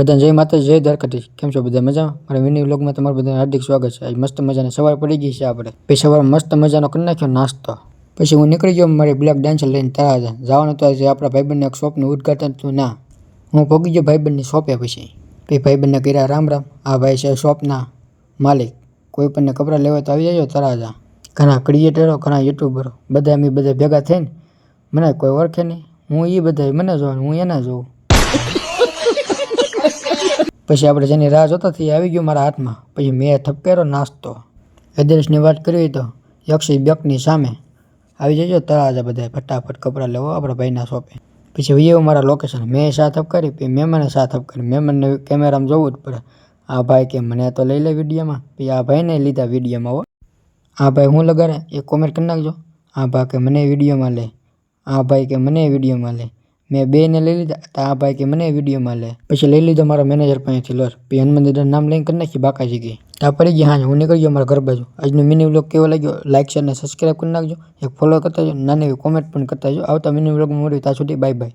બધાને જય માતા જય દ્વારકાધીશ. કેમ છો બધા મજામાં? મારા મિની વ્લોગમાં તમારું બધાને હાર્દિક સ્વાગત છે. આજ મસ્ત મજાની સવાર પડી ગઈ છે આપણે. પછી સવારે મસ્ત મજાનો કરી નાખ્યો નાસ્તો. પછી હું નીકળી ગયો મારી બ્લેક ડાન્સર લઈને તળાજા જવાનું તો આજે આપણા ભાઈબંધને એક શોપનું ઉદઘાટન હતું ના હું પહોંચી ગયો ભાઈબંધની શોપે. પછી ભાઈબંધને કર્યા રામ રામ. આ ભાઈ છે શોપના માલિક. કોઈ પણને કપડાં લેવા તો આવી જજો તળાજા. ઘણા ક્રિએટરો ઘણા યુટ્યુબરો બધા અમે બધા ભેગા થઈને મને કોઈ ઓળખે નહીં. હું એ બધા મને જોવાનું હું એને જોઉં. પછી આપણે જેની રાહ જોતા થઈ આવી ગયો મારા હાથમાં. પછી મેં ઠપકેરો નાસ્તો. એડ્રેસની વાત કરી તો 100 બેકની સામે આવી જજો તળાજા બધા ફટાફટ કપડાં લેવો આપણા ભાઈના શોપે. પછી વિયો મારા લોકેશન. મેં સા ઠપકારી પછી મહેમાને સા ઠપકારી. મહેમાનને કેમેરામાં જોવું જ પડે. આ ભાઈ કે મને તો લઈ લે વિડીયોમાં. પછી આ ભાઈને લીધા વિડીયોમાં. હો આ ભાઈ હું લગાડે એ કોમેન્ટ કરી નાખજો. આ ભાઈ કે મને વિડીયોમાં લે. આ ભાઈ કે મને વિડીયોમાં લે. મેં બેને લઈ લીધા તો આ ભાઈ કે મને વિડીયોમાં લે. પછી લઈ લીધો મારા મેનેજર પાસેથી લોર. પછી હનુમાન નામ લઈને કરી નાખી બાકાજી ગઈ. ત્યાં પડી ગઈ હા હું નીકળી ગયો મારા ઘર બાજુ. આજનો મિની વ્લોગ કેવો લાગ્યો લાઈક શેર અને સબસ્ક્રાઈબ કરી નાખજો. એક ફોલો કરતા જો નાની એવી કોમેન્ટ પણ કરતા જો. આવતા મિની વ્લોગમાં મળ્યું ત્યાં સુધી બાય બાય.